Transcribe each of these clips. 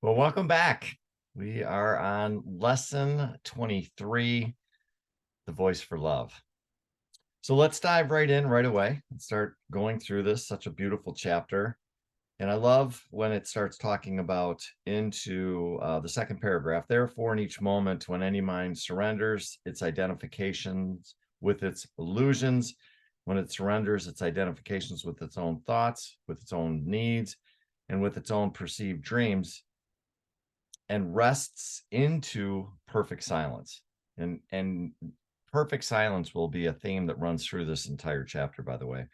Well, welcome back. We are on lesson 23, The Voice for Love. So let's dive right in right away and start going through this. Such a beautiful chapter. And I love when it starts talking about into the second paragraph. Therefore, in each moment, when any mind surrenders its identifications with its illusions, when it surrenders its identifications with its own thoughts, with its own needs, and with its own perceived dreams, and rests into perfect silence. And perfect silence will be a theme that runs through this entire chapter, by the way.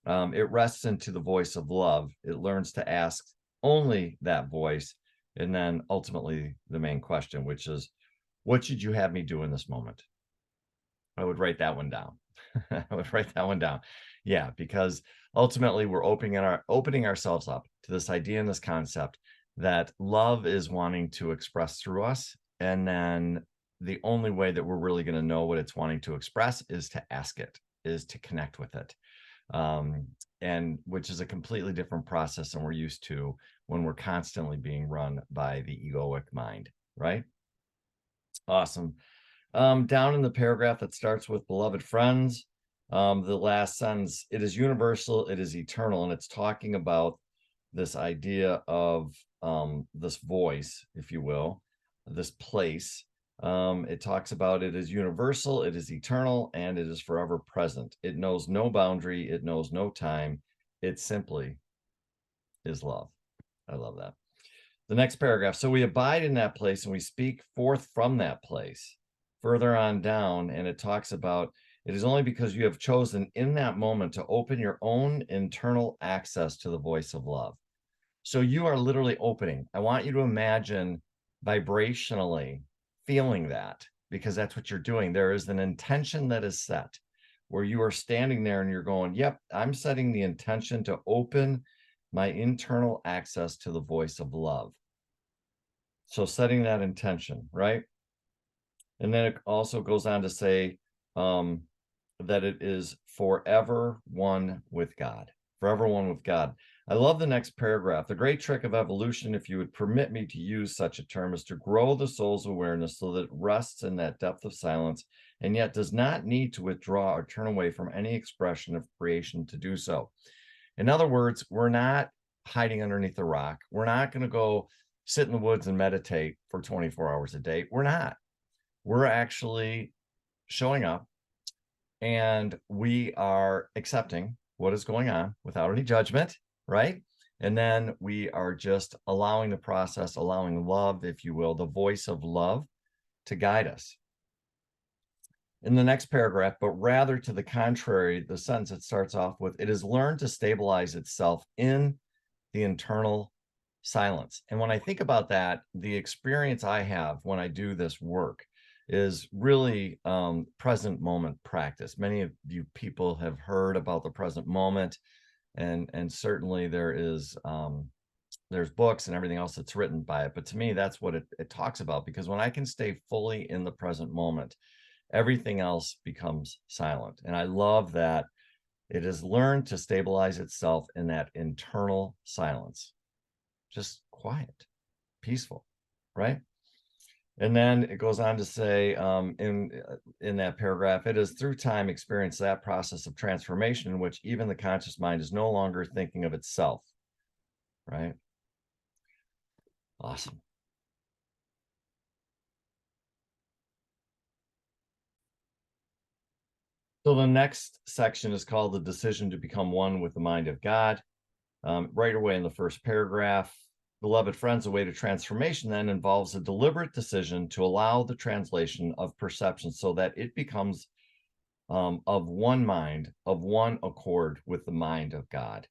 It rests into the voice of love. It learns to ask only that voice. And then ultimately the main question, which is, what should you have me do in this moment? I would write that one down. I would write that one down. Yeah, because ultimately we're opening ourselves up to this idea and this concept that love is wanting to express through us. And then the only way that we're really going to know what it's wanting to express is to ask it, is to connect with it. And which is a completely different process than we're used to when we're constantly being run by the egoic mind, right? Awesome. Down in the paragraph that starts with beloved friends, the last sentence, it is universal, it is eternal, and it's talking about this idea of this voice, if you will, this place. It talks about it is universal, it is eternal, and it is forever present. It knows no boundary, it knows no time. It simply is love. I love that. The next paragraph. So we abide in that place and we speak forth from that place. Further on down, and it talks about it is only because you have chosen in that moment to open your own internal access to the voice of love. So you are literally opening. I want you to imagine vibrationally feeling that, because that's what you're doing. There is an intention that is set where you are standing there and you're going, yep, I'm setting the intention to open my internal access to the voice of love. So setting that intention, right? And then it also goes on to say that it is forever one with God, forever one with God. I love the next paragraph. The great trick of evolution, if you would permit me to use such a term, is to grow the soul's awareness so that it rests in that depth of silence and yet does not need to withdraw or turn away from any expression of creation to do so. In other words, we're not hiding underneath a rock. We're not going to go sit in the woods and meditate for 24 hours a day. We're not. We're actually showing up and we are accepting what is going on without any judgment, right? And then we are just allowing the process, allowing love, if you will, the voice of love to guide us. In the next paragraph, but rather to the contrary, the sentence it starts off with, it has learned to stabilize itself in the internal silence. And when I think about that, the experience I have when I do this work is really present moment practice. Many of you people have heard about the present moment, and certainly there's books and everything else that's written by it. But to me, that's what it talks about, because when I can stay fully in the present moment, everything else becomes silent. And I love that it has learned to stabilize itself in that internal silence, just quiet, peaceful, right? And then it goes on to say in that paragraph, it is through time experience that process of transformation in which even the conscious mind is no longer thinking of itself, right? Awesome. So the next section is called the decision to become one with the mind of God. Right away in the first paragraph, beloved friends, a way to transformation then involves a deliberate decision to allow the translation of perception so that it becomes of one mind, of one accord with the mind of God.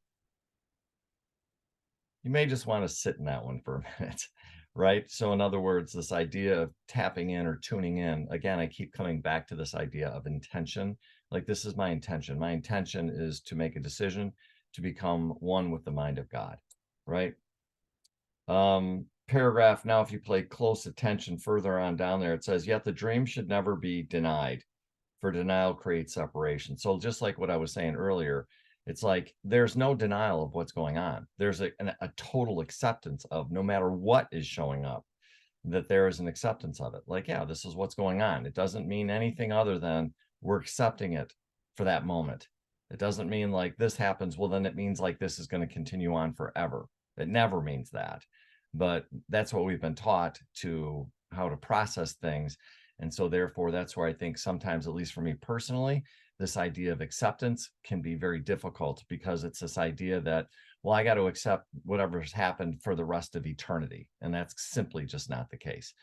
You may just want to sit in that one for a minute, right? So in other words, this idea of tapping in or tuning in, again, I keep coming back to this idea of intention. Like, this is my intention. My intention is to make a decision to become one with the mind of God, right? Paragraph, now if you play close attention further on down there, it says, yet the dream should never be denied, for denial creates separation. So just like what I was saying earlier, It's like there's no denial of what's going on. There's a total acceptance of, no matter what is showing up, that there is an acceptance of it. Like, yeah, this is what's going on. It doesn't mean anything other than we're accepting it for that moment. It doesn't mean like this happens, well, then it means like this is going to continue on forever. It never means that. But that's what we've been taught, to how to process things. And so therefore, that's where I think sometimes, at least for me personally, this idea of acceptance can be very difficult, because it's this idea that, well, I got to accept whatever's happened for the rest of eternity. And that's simply just not the case.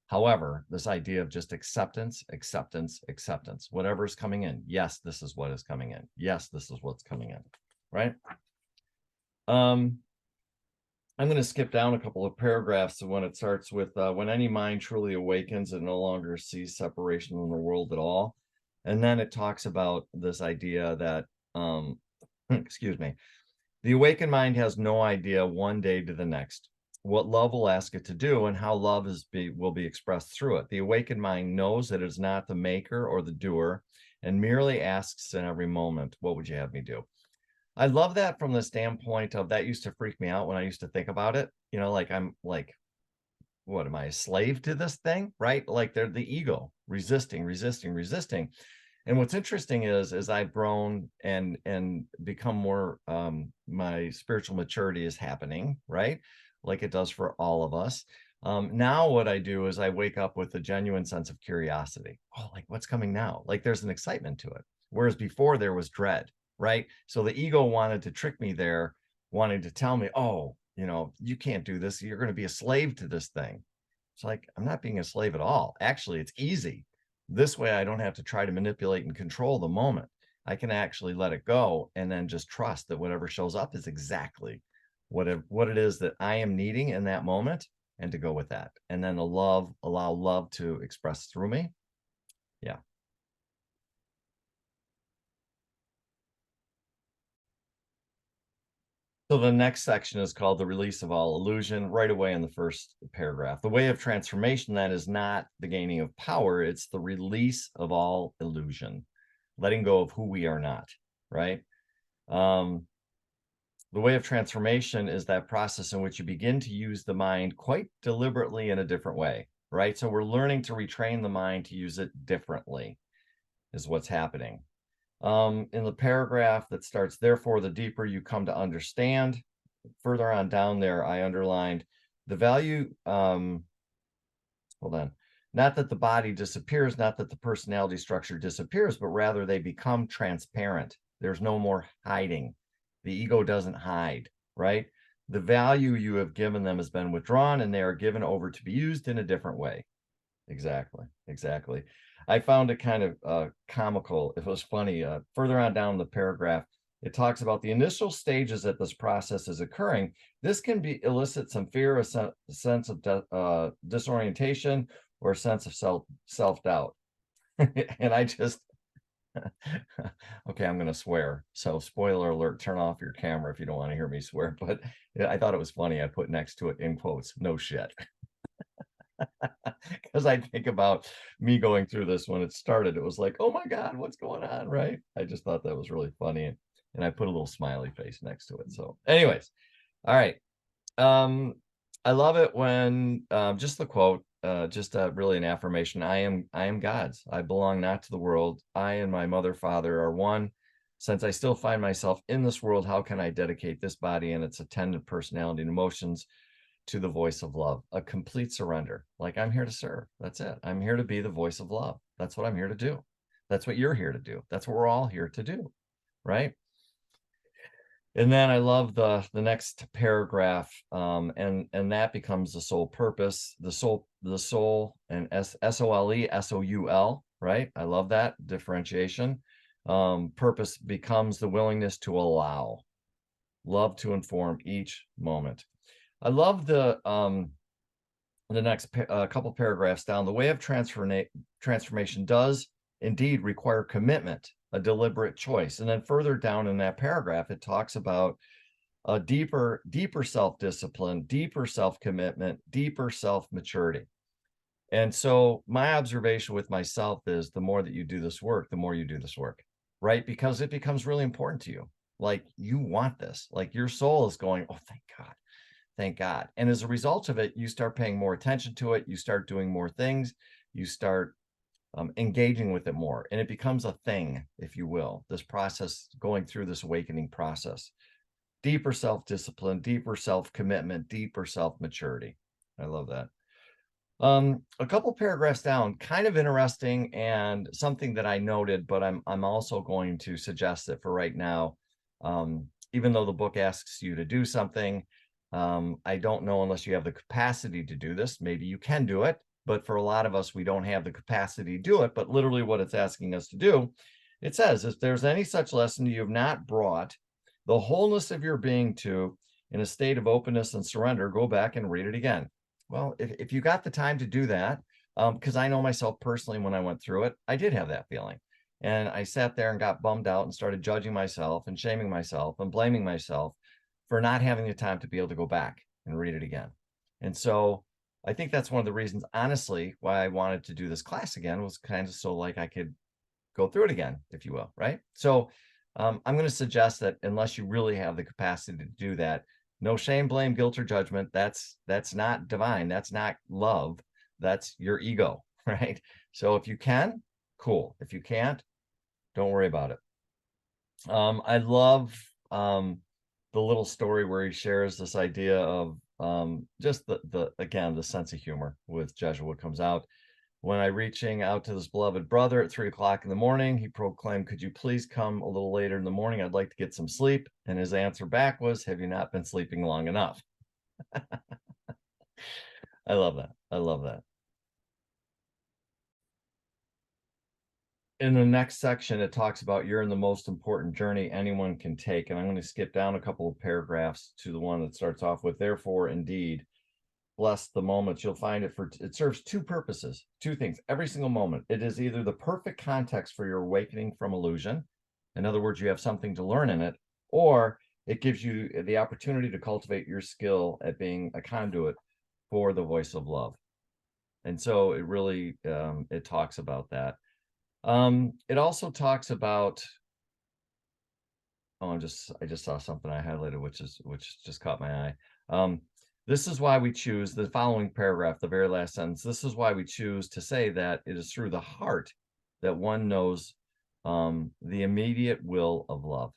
However, this idea of just acceptance, acceptance, acceptance, whatever's coming in. Yes, this is what is coming in. Yes, this is what's coming in. Right. I'm going to skip down a couple of paragraphs when it starts with, when any mind truly awakens, it no longer sees separation in the world at all. And then it talks about this idea that, excuse me, the awakened mind has no idea one day to the next what love will ask it to do and how love will be expressed through it. The awakened mind knows that it is not the maker or the doer, and merely asks in every moment, what would you have me do? I love that from the standpoint of, that used to freak me out when I used to think about it. You know, like, I'm like, what am I, a slave to this thing? Right? Like, they're the ego resisting, resisting, resisting. And what's interesting is, as I've grown and become more, my spiritual maturity is happening, right? Like it does for all of us. Now what I do is I wake up with a genuine sense of curiosity. Oh, like, what's coming now? Like, there's an excitement to it. Whereas before there was dread, right? So the ego wanted to trick me there, wanting to tell me, oh, you know, you can't do this. You're going to be a slave to this thing. It's like, I'm not being a slave at all. Actually, it's easy. This way, I don't have to try to manipulate and control the moment. I can actually let it go and then just trust that whatever shows up is exactly what it is that I am needing in that moment, and to go with that. And then allow love to express through me. Yeah. So the next section is called the release of all illusion, right away in the first paragraph. The way of transformation, that is not the gaining of power, it's the release of all illusion, letting go of who we are not, right? The way of transformation is that process in which you begin to use the mind quite deliberately in a different way, right? So we're learning to retrain the mind to use it differently, is what's happening. In the paragraph that starts, therefore, the deeper you come to understand, further on down there, I underlined the value, hold on, not that the body disappears, not that the personality structure disappears, but rather they become transparent. There's no more hiding. The ego doesn't hide, right? The value you have given them has been withdrawn, and they are given over to be used in a different way. Exactly, exactly. I found it kind of comical. It was funny. Further on down the paragraph, it talks about the initial stages that this process is occurring. This can elicit some fear, a sense of disorientation, or a sense of self-doubt. And I just, okay, I'm going to swear. So spoiler alert, turn off your camera if you don't want to hear me swear. But I thought it was funny. I put next to it in quotes, no shit. Because I think about me going through this when it started. It was like, oh my God, what's going on? Right. I just thought that was really funny. And I put a little smiley face next to it. So anyways, all right. I love it when just the quote, just really an affirmation. I am God's. I belong not to the world. I and my mother, father are one. Since I still find myself in this world, how can I dedicate this body and its attendant personality and emotions to the voice of love? A complete surrender. Like, I'm here to serve. That's it. I'm here to be the voice of love. That's what I'm here to do. That's what you're here to do. That's what we're all here to do. Right. And then I love the next paragraph, and that becomes the soul purpose, the soul, and SOLE, SOUL, right? I love that differentiation. Purpose becomes the willingness to allow love to inform each moment. I love the next couple paragraphs down. The way of transformation does indeed require commitment, a deliberate choice. And then further down in that paragraph, it talks about a deeper self-discipline, deeper self-commitment, deeper self-maturity. And so my observation with myself is, the more that you do this work, the more you do this work, right? Because it becomes really important to you. Like you want this, like your soul is going, oh, thank God. Thank God. And as a result of it, you start paying more attention to it. You start doing more things. You start engaging with it more. And it becomes a thing, if you will, this process, going through this awakening process. Deeper self-discipline, deeper self-commitment, deeper self-maturity. I love that. A couple paragraphs down, kind of interesting and something that I noted, but I'm also going to suggest that for right now, even though the book asks you to do something, I don't know unless you have the capacity to do this. Maybe you can do it, but for a lot of us, we don't have the capacity to do it. But literally what it's asking us to do, it says, if there's any such lesson you have not brought the wholeness of your being to in a state of openness and surrender, go back and read it again. Well, if you got the time to do that, because I know myself personally, when I went through it, I did have that feeling. And I sat there and got bummed out and started judging myself and shaming myself and blaming myself for not having the time to be able to go back and read it again. And so I think that's one of the reasons, honestly, why I wanted to do this class again, was kind of so like I could go through it again, if you will, right? So I'm going to suggest that unless you really have the capacity to do that, no shame, blame, guilt, or judgment. That's not divine. That's not love. That's your ego, right? So if you can, cool. If you can't, don't worry about it. I love the little story where he shares this idea of just again, the sense of humor with Jesuit comes out. When I reaching out to this beloved brother at 3 o'clock in the morning, he proclaimed, could you please come a little later in the morning? I'd like to get some sleep. And his answer back was, have you not been sleeping long enough? I love that. I love that. In the next section, it talks about you're in the most important journey anyone can take. And I'm going to skip down a couple of paragraphs to the one that starts off with, therefore, indeed, bless the moments. You'll find it serves two purposes, two things, every single moment. It is either the perfect context for your awakening from illusion. In other words, you have something to learn in it, or it gives you the opportunity to cultivate your skill at being a conduit for the voice of love. And so it really, it talks about that. It also talks about, oh, I just saw something I highlighted, which just caught my eye. This is why we choose the following paragraph, the very last sentence. This is why we choose to say that it is through the heart that one knows the immediate will of love.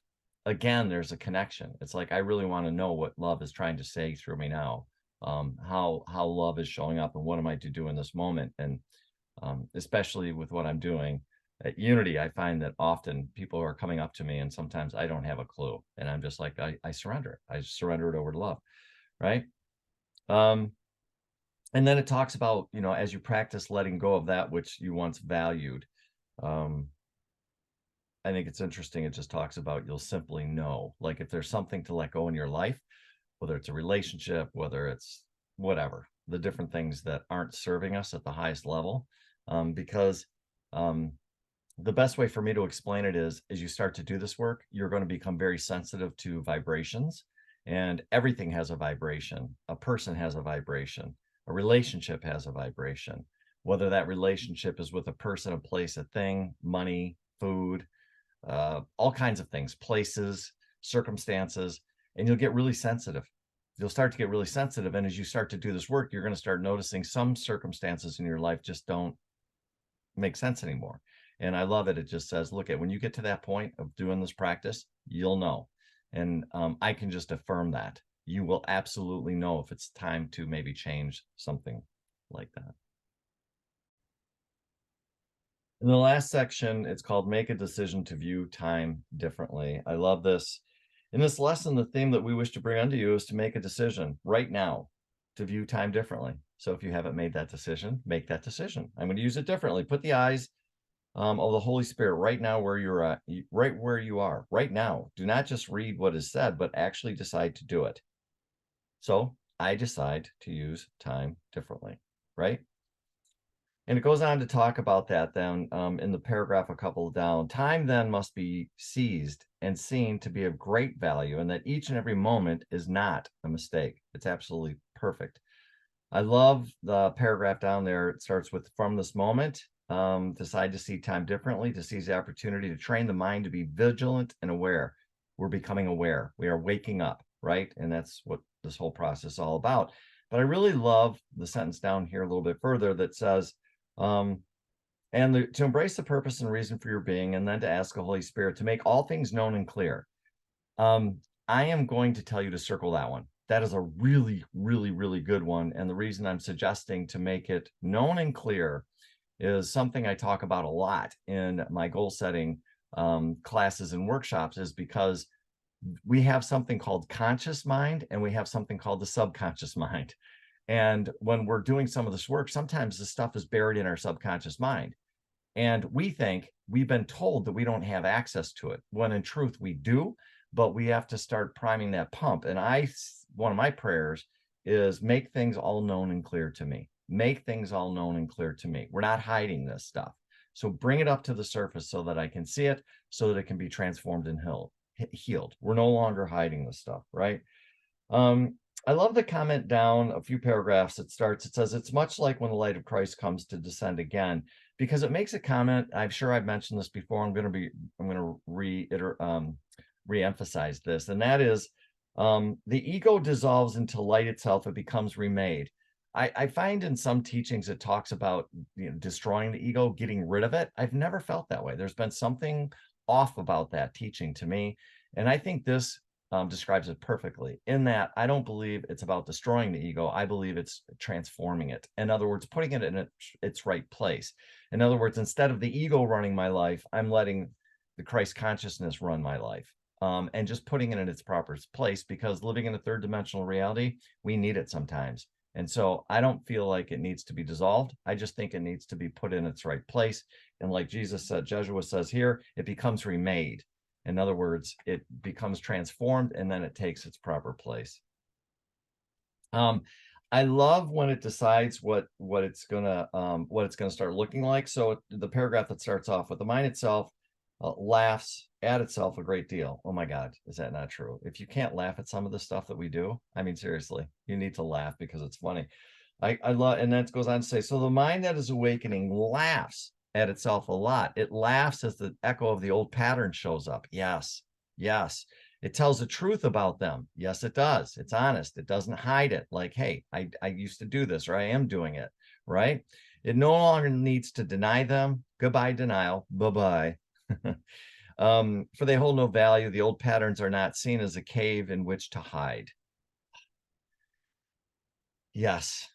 Again, there's a connection. It's like, I really want to know what love is trying to say through me now, how love is showing up and what am I to do in this moment. And especially with what I'm doing at Unity, I find that often people are coming up to me and sometimes I don't have a clue. And I'm just like, I surrender. I surrender it over to love, right? And then it talks about, as you practice letting go of that which you once valued. I think it's interesting. It just talks about you'll simply know, like if there's something to let go in your life, whether it's a relationship, whether it's whatever, the different things that aren't serving us at the highest level. Because the best way for me to explain it is, as you start to do this work, you're going to become very sensitive to vibrations, and everything has a vibration. A person has a vibration. A relationship has a vibration, whether that relationship is with a person, a place, a thing, money, food, all kinds of things, places, circumstances, and you'll get really sensitive. You'll start to get really sensitive. And as you start to do this work, you're going to start noticing some circumstances in your life just don't make sense anymore. And I love it. It just says, look, at when you get to that point of doing this practice, you'll know. And I can just affirm that. You will absolutely know if it's time to maybe change something like that. In the last section, it's called Make a Decision to View Time Differently. I love this. In this lesson, the theme that we wish to bring unto you is to make a decision right now to view time differently. So if you haven't made that decision, make that decision. I'm going to use it differently. Put the eyes of the Holy Spirit right now where you're at, right where you are, right now. Do not just read what is said, but actually decide to do it. So I decide to use time differently, right? And it goes on to talk about that then in the paragraph a couple down. Time then must be seized and seen to be of great value, and that each and every moment is not a mistake. It's absolutely perfect. I love the paragraph down there. It starts with, from this moment, decide to see time differently, to seize the opportunity to train the mind to be vigilant and aware. we're becoming aware. We are waking up, right? And that's what this whole process is all about. But I really love the sentence down here a little bit further that says, to embrace the purpose and reason for your being, and then to ask the Holy Spirit to make all things known and clear. I am going to tell you to circle that one. That is a really, really, really good one. And the reason I'm suggesting to make it known and clear is something I talk about a lot in my goal setting classes and workshops, is because we have something called conscious mind and we have something called the subconscious mind. And when we're doing some of this work, sometimes the stuff is buried in our subconscious mind. And we think we've been told that we don't have access to it, when in truth we do, but we have to start priming that pump. And one of my prayers is, make things all known and clear to me. Make things all known and clear to me. We're not hiding this stuff. So bring it up to the surface so that I can see it, so that it can be transformed and healed. We're no longer hiding this stuff, right? I love the comment down a few paragraphs. It says, it's much like when the light of Christ comes to descend again, because it makes a comment. I'm sure I've mentioned this before. I'm going to re-emphasize this. And that is, the ego dissolves into light itself. It becomes remade. I find in some teachings, it talks about, destroying the ego, getting rid of it. I've never felt that way. There's been something off about that teaching to me. And I think this describes it perfectly, in that I don't believe it's about destroying the ego. I believe it's transforming it. In other words, putting it in its right place. In other words, instead of the ego running my life, I'm letting the Christ consciousness run my life, and just putting it in its proper place, because living in a third dimensional reality, we need it sometimes. And so I don't feel like it needs to be dissolved. I just think it needs to be put in its right place. And like Jesus said, Jesuit says here, it becomes remade. In other words, it becomes transformed, and then it takes its proper place. I love when it decides what it's gonna start looking like. So the paragraph that starts off with, the mind itself laughs at itself a great deal. Oh my God, is that not true? If you can't laugh at some of the stuff that we do, I mean, seriously, you need to laugh because it's funny. I love, and then it goes on to say, so the mind that is awakening laughs at itself a lot. It laughs as the echo of the old pattern shows up. Yes, yes. It tells the truth about them. Yes, it does. It's honest. It doesn't hide it. Like, hey, I used to do this, or I am doing it, right? It no longer needs to deny them. Goodbye, denial. Bye-bye. For they hold no value. The old patterns are not seen as a cave in which to hide. Yes.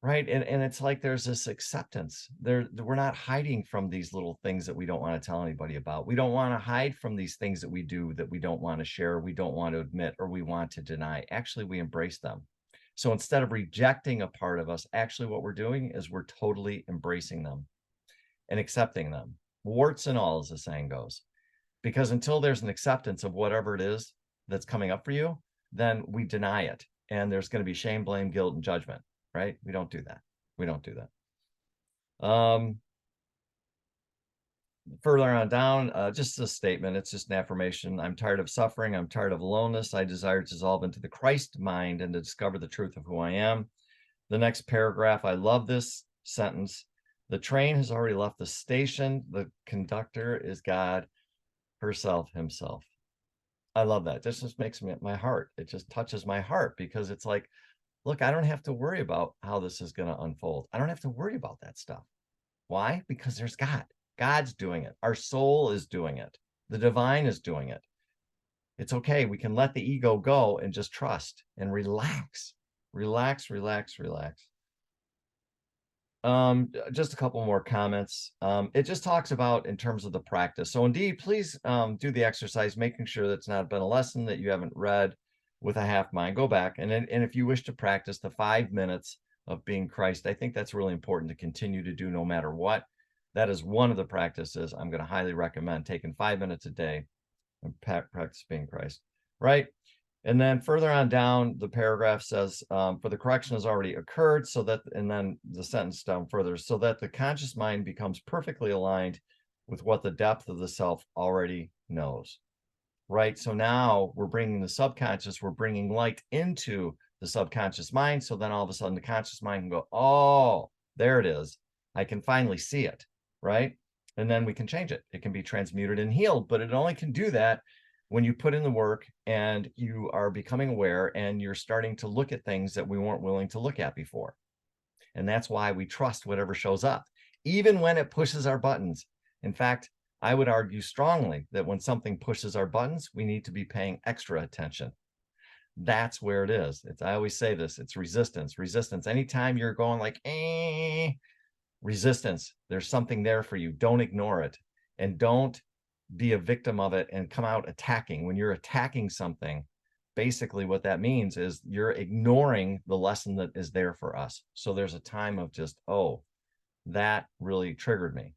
Right. And it's like there's this acceptance there. We're not hiding from these little things that we don't want to tell anybody about. We don't want to hide from these things that we do, that we don't want to share, we don't want to admit, or we want to deny. Actually, we embrace them. So instead of rejecting a part of us, actually what we're doing is we're totally embracing them and accepting them, warts and all, as the saying goes. Because until there's an acceptance of whatever it is that's coming up for you, then we deny it. And there's going to be shame, blame, guilt, and judgment. Right? We don't do that. We don't do that. Further on down, just a statement. It's just an affirmation. I'm tired of suffering. I'm tired of aloneness. I desire to dissolve into the Christ mind and to discover the truth of who I am. The next paragraph, I love this sentence. The train has already left the station. The conductor is God herself, himself. I love that. This just makes my heart. It just touches my heart, because it's like, look, I don't have to worry about how this is going to unfold. I don't have to worry about that stuff. Why? Because there's God. God's doing it. Our soul is doing it. The divine is doing it. It's okay. We can let the ego go and just trust and relax. Relax, relax, relax. Just a couple more comments. It just talks about in terms of the practice. So indeed, please do the exercise, making sure that's not been a lesson that you haven't read with a half mind. Go back, and if you wish to practice the 5 minutes of being Christ, I think that's really important to continue to do no matter what. That is one of the practices I'm going to highly recommend, taking 5 minutes a day and practice being Christ, right? And then further on down, the paragraph says, for the correction has already occurred, so that, and then the sentence down further, so that the conscious mind becomes perfectly aligned with what the depth of the self already knows. Right? So now we're bringing the subconscious, we're bringing light into the subconscious mind. So then all of a sudden the conscious mind can go, oh, there it is. I can finally see it. Right? And then we can change it. It can be transmuted and healed, but it only can do that when you put in the work and you are becoming aware and you're starting to look at things that we weren't willing to look at before. And that's why we trust whatever shows up, even when it pushes our buttons. In fact, I would argue strongly that when something pushes our buttons, we need to be paying extra attention. That's where it is. I always say this, it's resistance, resistance. Anytime you're going like, resistance, there's something there for you. Don't ignore it, and don't be a victim of it and come out attacking. When you're attacking something, basically what that means is you're ignoring the lesson that is there for us. So there's a time of just, oh, that really triggered me.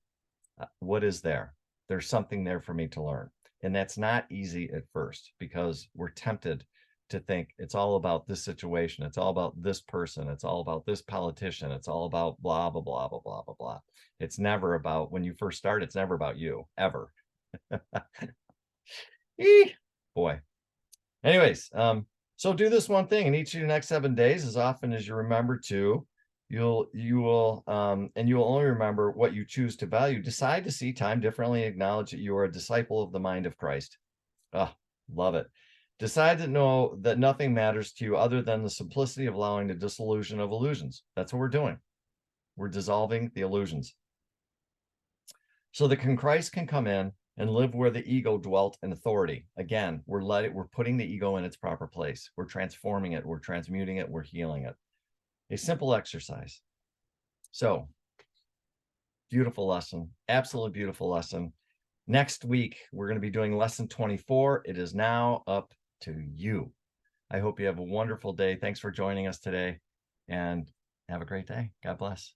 What is there? There's something there for me to learn. And that's not easy at first, because we're tempted to think it's all about this situation. It's all about this person. It's all about this politician. It's all about blah, blah, blah, blah, blah, blah, blah. It's never about, when you first start, it's never about you, ever. Boy. Anyways, so do this one thing in each of your next 7 days, as often as you remember to. You will only remember what you choose to value. Decide to see time differently. Acknowledge that you are a disciple of the mind of Christ. Oh, love it. Decide to know that nothing matters to you other than the simplicity of allowing the dissolution of illusions. That's what we're doing. We're dissolving the illusions, so that Christ can come in and live where the ego dwelt in authority. Again, we're putting the ego in its proper place. We're transforming it. We're transmuting it. We're healing it. A simple exercise. So, beautiful lesson. Absolutely beautiful lesson. Next week, we're going to be doing lesson 24. It is now up to you. I hope you have a wonderful day. Thanks for joining us today, and have a great day. God bless.